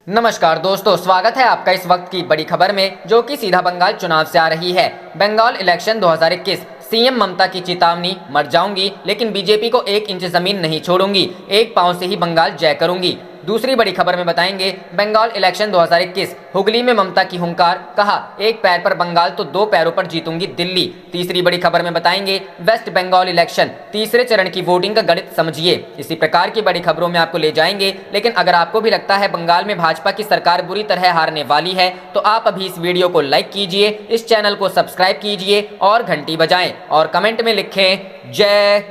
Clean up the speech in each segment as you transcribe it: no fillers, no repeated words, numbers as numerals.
नमस्कार दोस्तों, स्वागत है आपका इस वक्त की बड़ी खबर में, जो कि सीधा बंगाल चुनाव से आ रही है। बंगाल इलेक्शन 2021, सीएम ममता की चेतावनी, मर जाऊंगी लेकिन बीजेपी को 1 इंच जमीन नहीं छोड़ूंगी, एक पांव से ही बंगाल जय करूंगी। दूसरी बड़ी खबर में बताएंगे बंगाल इलेक्शन 2021, हुगली में ममता की हुंकार, कहा एक पैर पर बंगाल तो 2 पैरों पर जीतूंगी दिल्ली। तीसरी बड़ी खबर में बताएंगे वेस्ट बंगाल इलेक्शन, तीसरे चरण की वोटिंग का गणित समझिए। इसी प्रकार की बड़ी खबरों में आपको ले जाएंगे। लेकिन अगर आपको भी लगता है बंगाल में भाजपा की सरकार बुरी तरह हारने वाली है, तो आप अभी इस वीडियो को लाइक कीजिए, इस चैनल को सब्सक्राइब कीजिए और घंटी बजाएं और कमेंट में लिखें जय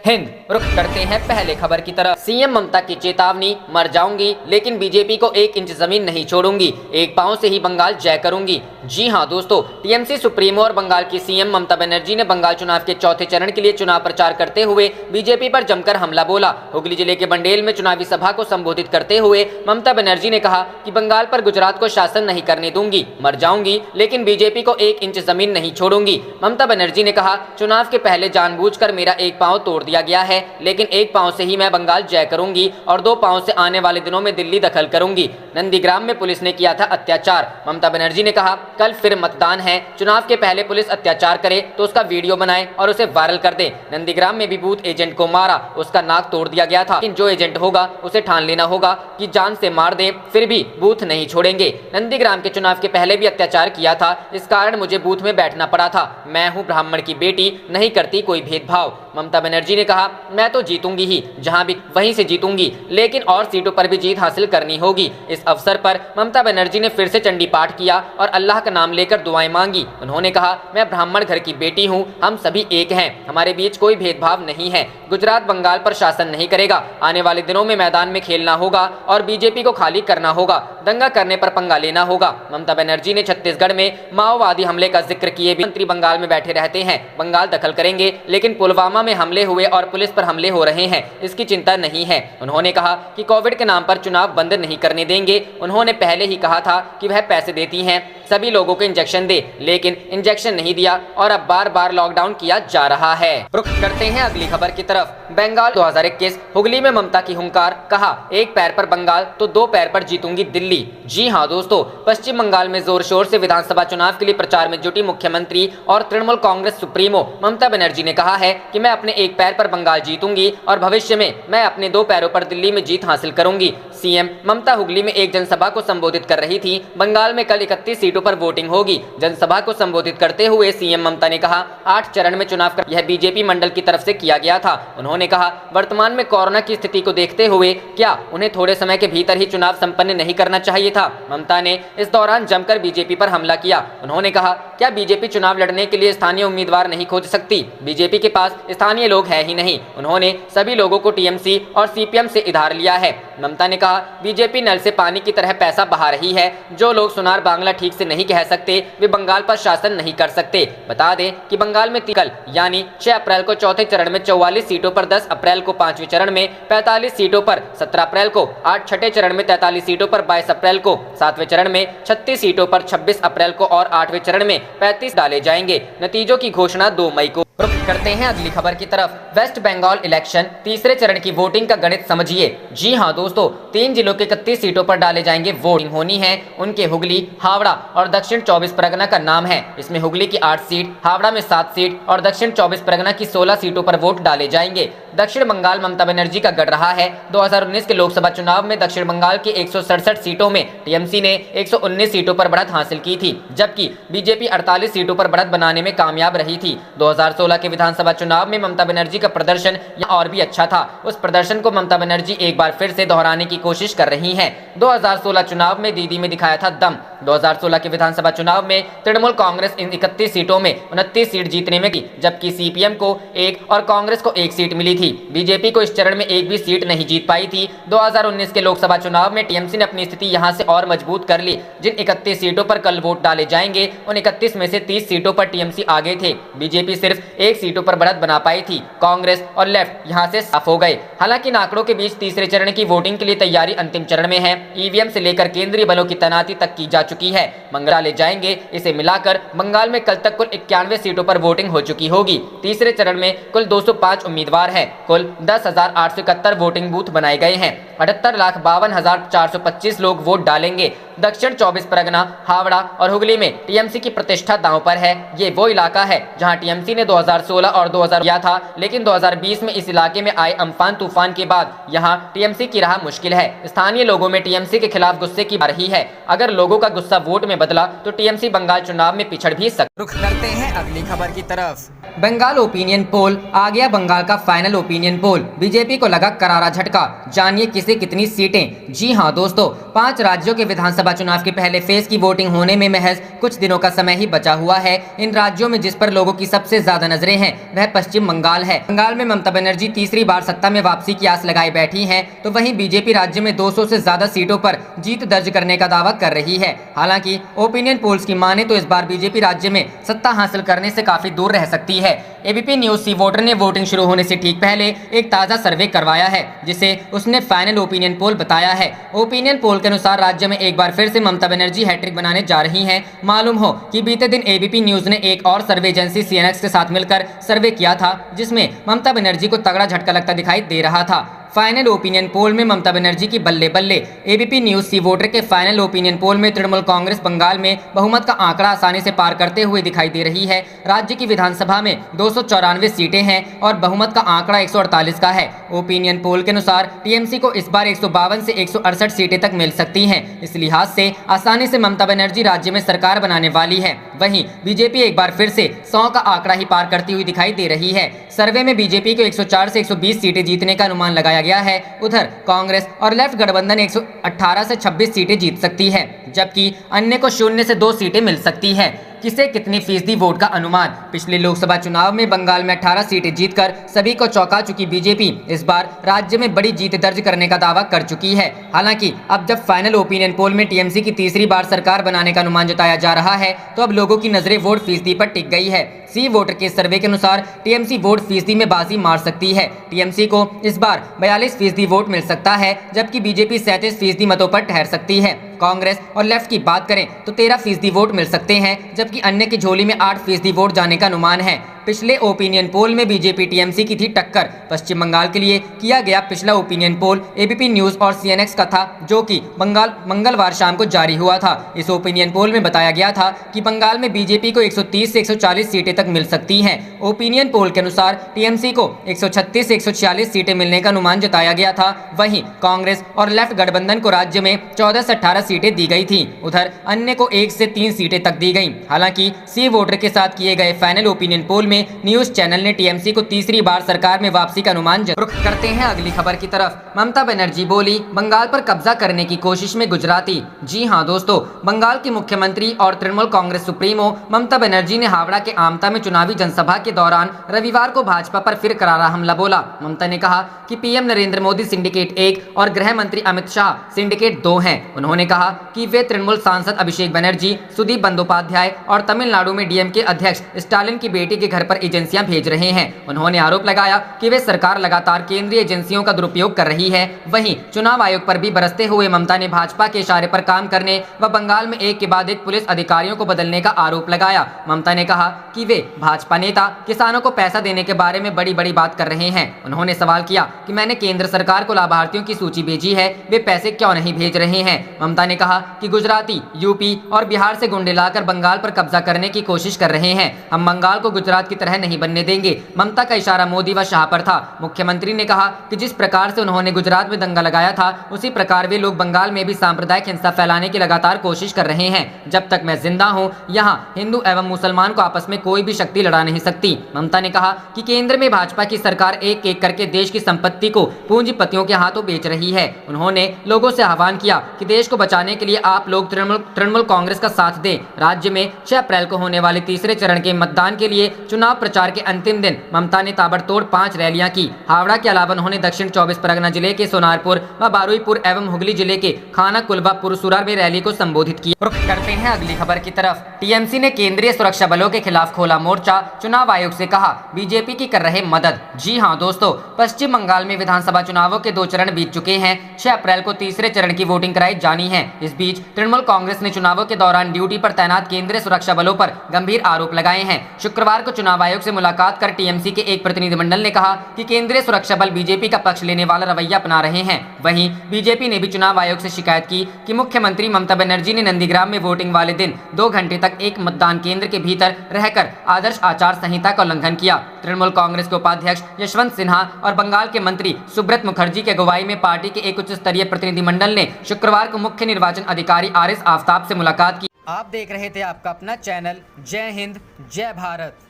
हिंद। रुख करते हैं पहले खबर की तरफ। सीएम ममता की चेतावनी, मर जाऊंगी लेकिन बीजेपी को 1 इंच जमीन नहीं छोड़ूंगी, एक पांव से ही बंगाल जय करूंगी। जी हां दोस्तों, टीएमसी सुप्रीमो और बंगाल की सीएम ममता बनर्जी ने बंगाल चुनाव के चौथे चरण के लिए चुनाव प्रचार करते हुए बीजेपी पर जमकर हमला बोला। हुगली जिले के बंडेल में चुनावी सभा को संबोधित करते हुए ममता बनर्जी ने कहा कि बंगाल पर गुजरात को शासन नहीं करने दूंगी, मर जाऊंगी लेकिन बीजेपी को 1 इंच जमीन नहीं छोड़ूंगी। ममता बनर्जी ने कहा, चुनाव के पहले जानबूझकर मेरा एक पांव तोड़ दिया गया है, लेकिन एक पांव से ही मैं बंगाल जय करूंगी और 2 पांव से आने वाले दिनों में दिल्ली दखल करूंगी। नंदीग्राम में पुलिस ने किया था अत्याचार। ममता बनर्जी ने कहा, कल फिर मतदान है, चुनाव के पहले पुलिस अत्याचार करे तो उसका वीडियो बनाए और उसे वायरल कर दे। नंदीग्राम में भी बूथ एजेंट को मारा, उसका नाक तोड़ दिया गया था, लेकिन जो एजेंट होगा उसे ठान लेना होगा कि जान से मार दे, फिर भी बूथ नहीं छोड़ेंगे। नंदीग्राम के चुनाव के पहले भी अत्याचार किया था, इस कारण मुझे बूथ में बैठना पड़ा था। मैं हूं ब्राह्मण की बेटी, नहीं करती कोई भेदभाव। ममता बनर्जी ने कहा, मैं तो जीतूंगी ही, जहां भी वहीं से जीतूंगी, लेकिन और सीटों पर भी जीत हासिल करनी होगी। इस अवसर पर ममता बनर्जी ने फिर से चंडी पाठ किया और अल्लाह का नाम लेकर दुआएं मांगी। उन्होंने कहा, मैं ब्राह्मण घर की बेटी हूं, हम सभी एक हैं, हमारे बीच कोई भेदभाव नहीं है। गुजरात बंगाल पर शासन नहीं करेगा, आने वाले दिनों में मैदान में खेलना होगा और बीजेपी को खाली करना होगा, दंगा करने पर पंगा लेना होगा। ममता बनर्जी ने छत्तीसगढ़ में माओवादी हमले का जिक्र किए भी, मंत्री बंगाल में बैठे रहते हैं, बंगाल दखल करेंगे, लेकिन पुलवामा में हमले हुए और पुलिस पर हमले हो रहे हैं, इसकी चिंता नहीं है। उन्होंने कहा कि कोविड के नाम पर चुनाव बंद नहीं करने देंगे। उन्होंने पहले ही कहा था कि वह पैसे देती हैं, सभी लोगों को इंजेक्शन दे, लेकिन इंजेक्शन नहीं दिया और अब बार बार लॉकडाउन किया जा रहा है। रुख करते हैं अगली खबर की तरफ। बंगाल 2021, हुगली में ममता की हुंकार, कहा एक पैर पर बंगाल तो 2 पैर पर जीतूंगी दिल्ली। जी हां दोस्तों, पश्चिम बंगाल में जोर शोर से विधानसभा चुनाव के लिए प्रचार में जुटी मुख्यमंत्री और तृणमूल कांग्रेस सुप्रीमो ममता बनर्जी ने कहा है कि मैं अपने एक पैर पर बंगाल जीतूंगी और भविष्य में मैं अपने 2 पैरों पर दिल्ली में जीत हासिल करूंगी। सीएम ममता हुगली में एक जनसभा को संबोधित कर रही थी। बंगाल में कल 31 सीटों पर वोटिंग होगी। जनसभा को संबोधित करते हुए सीएम ममता ने कहा, 8 चरण में चुनाव कर यह बीजेपी मंडल की तरफ से किया गया था। उन्होंने कहा, वर्तमान में कोरोना की स्थिति को देखते हुए क्या उन्हें थोड़े समय के भीतर ही चुनाव संपन्न नहीं करना चाहिए था। ममता ने इस दौरान जमकर बीजेपी पर हमला किया। उन्होंने कहा, क्या बीजेपी चुनाव लड़ने के लिए स्थानीय उम्मीदवार नहीं खोज सकती? बीजेपी के पास स्थानीय लोग है ही नहीं। उन्होंने सभी लोगों को टीएमसी और सीपीएम से उधार लिया है। ममता ने कहा, बीजेपी नल से पानी की तरह पैसा बहा रही है। जो लोग सुनार बांग्ला ठीक से नहीं कह सकते, वे बंगाल पर शासन नहीं कर सकते। बता दें कि बंगाल में कल यानी 6 अप्रैल को चौथे चरण में 44 सीटों पर, 10 अप्रैल को 5वें चरण में 45 सीटों पर, 17 अप्रैल को 8 छठे चरण में 43 सीटों पर, 22 अप्रैल को 7वें चरण में 36 सीटों पर, 26 अप्रैल को और 8वें चरण में 35 डाले जाएंगे। नतीजों की घोषणा 2 मई को। रुख करते हैं अगली खबर की तरफ। वेस्ट बंगाल इलेक्शन, तीसरे चरण की वोटिंग का गणित समझिए। जी हां दोस्तों, 3 जिलों के 31 सीटों पर डाले जाएंगे। वोटिंग होनी है उनके हुगली, हावड़ा और दक्षिण 24 परगना का नाम है। इसमें हुगली की 8 सीट, हावड़ा में 7 सीट और दक्षिण 24 परगना की 16 सीटों पर वोट डाले जाएंगे। दक्षिण बंगाल ममता बनर्जी का गढ़ रहा है। 2019 के लोकसभा चुनाव में दक्षिण बंगाल की 167 सीटों में टीएमसी ने 119 सीटों पर बढ़त हासिल की थी, जबकि बीजेपी 48 सीटों पर बढ़त बनाने में कामयाब रही थी। 2016 के विधानसभा चुनाव में ममता बनर्जी का प्रदर्शन और भी अच्छा था। उस प्रदर्शन को ममता बनर्जी एक बार फिर से दोहराने की कोशिश कर रही हैं। 2016 चुनाव में दीदी में दिखाया था दम। 2016 के विधानसभा चुनाव में तृणमूल कांग्रेस इन 31 सीटों में 29 सीट जीतने में की, जबकि सीपीएम को 1 और कांग्रेस को 1 सीट मिली थी। बीजेपी को इस चरण में एक भी सीट नहीं जीत पाई थी। 2019 के लोकसभा चुनाव में टीएमसी ने अपनी स्थिति यहां से और मजबूत कर ली। जिन 31 सीटों पर कल वोट डाले जाएंगे, उन 31 में से 30 सीटों पर टीएमसी आगे थे। बीजेपी सिर्फ एक सीटों पर बढ़त बना पाई थी। कांग्रेस और लेफ्ट यहां से साफ हो गए। हालांकि इन आंकड़ों के बीच तीसरे चरण की वोटिंग के लिए तैयारी अंतिम चरण में है। ईवीएम से लेकर केंद्रीय बलों की तैनाती तक की जा चुकी है। मंगल ले जाएंगे। इसे मिलाकर बंगाल में कल तक कुल 91 सीटों पर वोटिंग हो चुकी होगी। तीसरे चरण में कुल 205 उम्मीदवार हैं। कुल 10,871 वोटिंग बूथ बनाए गए हैं। 78,52,425 लोग वोट डालेंगे। दक्षिण 24 परगना, हावड़ा और हुगली में टीएमसी की प्रतिष्ठा दांव पर है। ये वो इलाका है जहां टीएमसी ने 2016 और 2000 किया था, लेकिन 2020 में इस इलाके में आए अम्फान तूफान के बाद यहां टीएमसी की राह मुश्किल है। स्थानीय लोगों में टीएमसी के खिलाफ गुस्से की बात रही है। अगर लोगों का गुस्सा वोट में बदला तो टीएमसी बंगाल चुनाव में पिछड़ भी सकता। रुख करते हैं अगली खबर की तरफ। बंगाल ओपिनियन पोल आ गया। बंगाल का फाइनल ओपिनियन पोल। बीजेपी को लगा करारा झटका। जानिए किसे कितनी सीटें। जी हां दोस्तों, 5 राज्यों के विधानसभा चुनाव के पहले फेज की वोटिंग होने में महज कुछ दिनों का समय ही बचा हुआ है। इन राज्यों में जिस पर लोगों की सबसे ज्यादा नजरें हैं वह पश्चिम बंगाल है। बंगाल में ममता बनर्जी तीसरी बार सत्ता में वापसी की आस लगाए बैठी हैं, तो वहीं बीजेपी राज्य में 200 से ज्यादा सीटों पर जीत दर्ज करने का दावा कर रही है। हालांकि ओपिनियन पोल्स की माने तो इस बार बीजेपी राज्य में सत्ता हासिल करने से काफी दूर रह सकती है। एबीपी न्यूज सी वोटर ने वोटिंग शुरू होने से ठीक पहले एक ताजा सर्वे करवाया है, जिसे उसने फाइनल ओपिनियन पोल बताया है। ओपिनियन पोल के अनुसार राज्य में एक बार फिर से ममता बनर्जी हैट्रिक बनाने जा रही हैं। मालूम हो कि बीते दिन एबीपी न्यूज ने एक और सर्वे एजेंसी सीएनएक्स के साथ मिलकर सर्वे किया था, जिसमें ममता बनर्जी को तगड़ा झटका लगता दिखाई दे रहा था। फाइनल ओपिनियन पोल में ममता बनर्जी की बल्ले बल्ले। एबीपी न्यूज सी वोटर के फाइनल ओपिनियन पोल में तृणमूल कांग्रेस बंगाल में बहुमत का आंकड़ा आसानी से पार करते हुए दिखाई दे रही है। राज्य की विधानसभा में 294 सीटें हैं और बहुमत का आंकड़ा 148 का है। ओपिनियन पोल के अनुसार टीएमसी को इस बार 152 से 168 सीटें तक मिल सकती हैं। इस लिहाज से आसानी से ममता बनर्जी राज्य में सरकार बनाने वाली है। वहीं बीजेपी एक बार फिर से 100 का आंकड़ा ही पार करती हुई दिखाई दे रही है। सर्वे में बीजेपी को 104 से 120 सीटें जीतने का अनुमान लगाया गया है। उधर कांग्रेस और लेफ्ट गठबंधन 118 से 26 सीटें जीत सकती है, जबकि अन्य को 0 से 2 सीटें मिल सकती है। किसे कितनी फीसदी वोट का अनुमान। पिछले लोकसभा चुनाव में बंगाल में 18 सीटें जीतकर सभी को चौंका चुकी बीजेपी इस बार राज्य में बड़ी जीत दर्ज करने का दावा कर चुकी है। हालांकि अब जब फाइनल ओपिनियन पोल में टीएमसी की तीसरी बार सरकार बनाने का अनुमान जताया जा रहा है, तो अब लोगों की नजरें वोट फीसदी पर टिक गई है। सी वोटर के सर्वे के अनुसार टीएमसी वोट फीसदी में बाजी मार सकती है। टीएमसी को इस बार 42% वोट मिल सकता है, जबकि बीजेपी 37% मतों पर ठहर सकती है। कांग्रेस और लेफ्ट की बात करें तो 13% वोट मिल सकते हैं, जबकि अन्य की झोली में 8% वोट जाने का अनुमान है। पिछले ओपिनियन पोल में बीजेपी टीएमसी की थी टक्कर। पश्चिम बंगाल के लिए किया गया पिछला ओपिनियन पोल एबीपी न्यूज और सीएनएक्स का था, जो कि मंगलवार शाम को जारी हुआ था। इस ओपिनियन पोल में बताया गया था कि बंगाल में बीजेपी को 130 से 140 सीटें तक मिल सकती हैं। ओपिनियन पोल के अनुसार टीएमसी को 136 से 146 सीटें मिलने का अनुमान जताया गया था। वहीं कांग्रेस और लेफ्ट गठबंधन को राज्य में 14 से 18 सीटें दी गई थी। उधर अन्य को 1 से 3 सीटें तक दी गई। हालांकि सी वोटर के साथ किए गए फाइनल ओपिनियन पोल में न्यूज चैनल ने टीएमसी को तीसरी बार सरकार में वापसी का अनुमान। रुख करते हैं अगली खबर की तरफ। ममता बनर्जी बोली, बंगाल पर कब्जा करने की कोशिश में गुजराती। जी हां दोस्तों, बंगाल की मुख्यमंत्री और तृणमूल कांग्रेस सुप्रीमो ममता बनर्जी ने हावड़ा के आमता में चुनावी जनसभा के दौरान रविवार को भाजपा पर फिर करारा हमला बोला। ममता ने कहा कि पीएम नरेंद्र मोदी सिंडिकेट 1 और गृह मंत्री अमित शाह सिंडिकेट 2 हैं। उन्होंने कहा कि वे तृणमूल सांसद अभिषेक बनर्जी, सुदीप बंदोपाध्याय और तमिलनाडु में डीएमके अध्यक्ष स्टालिन की बेटी के घर पर एजेंसियां भेज रहे हैं। उन्होंने आरोप लगाया कि वे सरकार लगातार केंद्रीय एजेंसियों का दुरुपयोग कर रही है। वहीं चुनाव आयोग पर भी बरसते हुए ममता ने भाजपा के इशारे पर काम करने व बंगाल में एक के बाद एक पुलिस अधिकारियों को बदलने का आरोप लगाया। ममता ने कहा कि वे भाजपा नेता किसानों को पैसा देने के बारे में बड़ी बड़ी बात कर रहे हैं। उन्होंने सवाल किया कि मैंने केंद्र सरकार को लाभार्थियों की सूची भेजी है, वे पैसे क्यों नहीं भेज रहे हैं। ममता ने कहा कि गुजराती, यूपी और बिहार से गुंडे लाकर बंगाल पर कब्जा करने की कोशिश कर रहे हैं। हम बंगाल को गुजरात की तरह नहीं बनने देंगे। ममता का इशारा मोदी व शाह पर था। मुख्यमंत्री ने कहा कि जिस प्रकार से उन्होंने गुजरात में दंगा लगाया था, उसी प्रकार वे लोग बंगाल में भी सांप्रदायिक हिंसा फैलाने की लगातार कोशिश कर रहे हैं। जब तक मैं जिंदा हूं, यहाँ हिंदू एवं मुसलमान को आपस में कोई भी शक्ति लड़ा नहीं सकती। ममता ने कहा कि केंद्र में भाजपा की सरकार एक एक करके देश की संपत्ति को पूंजीपतियों के हाथों बेच रही है। उन्होंने लोगों से आह्वान किया कि देश को बचाने के लिए आप लोग तृणमूल कांग्रेस का साथ दें। राज्य में 6 अप्रैल को होने वाले तीसरे चरण के मतदान के लिए चुनाव प्रचार के अंतिम दिन ममता ने ताबड़तोड़ 5 रैलियां की। हावड़ा के अलावा उन्होंने दक्षिण 24 परगना जिले के सोनारपुर व बारुईपुर एवं हुगली जिले के खाना कुलबा पुरसुरा में रैली को संबोधित किया। रुख करते हैं अगली खबर की तरफ। टीएमसी ने केंद्रीय सुरक्षा बलों के खिलाफ खोला मोर्चा, चुनाव आयोग से कहा बीजेपी की कर रहे मदद। जी हां दोस्तों, पश्चिम बंगाल में विधानसभा चुनावों के 2 चरण बीत चुके हैं। 6 अप्रैल को तीसरे चरण की वोटिंग कराई जानी है। इस बीच तृणमूल कांग्रेस ने चुनावों के दौरान ड्यूटी पर तैनात केंद्रीय सुरक्षा बलों पर गंभीर आरोप लगाए हैं। शुक्रवार को चुनाव आयोग से मुलाकात कर टीएमसी के एक प्रतिनिधिमंडल ने कहा कि केंद्रीय सुरक्षा बल बीजेपी का पक्ष लेने वाला रवैया अपना रहे हैं। वहीं बीजेपी ने भी चुनाव आयोग से शिकायत की कि मुख्यमंत्री ममता बनर्जी ने नंदीग्राम में वोटिंग वाले दिन 2 घंटे तक एक मतदान केंद्र के भीतर रहकर आदर्श आचार संहिता का उल्लंघन किया। तृणमूल कांग्रेस के उपाध्यक्ष यशवंत सिन्हा और बंगाल के मंत्री सुब्रत मुखर्जी की अगुवाई में पार्टी के एक उच्च स्तरीय प्रतिनिधिमंडल ने शुक्रवार को मुख्य निर्वाचन अधिकारी आरिस आफ्ताब से मुलाकात की। आप देख रहे थे आपका अपना चैनल जय हिंद जय भारत।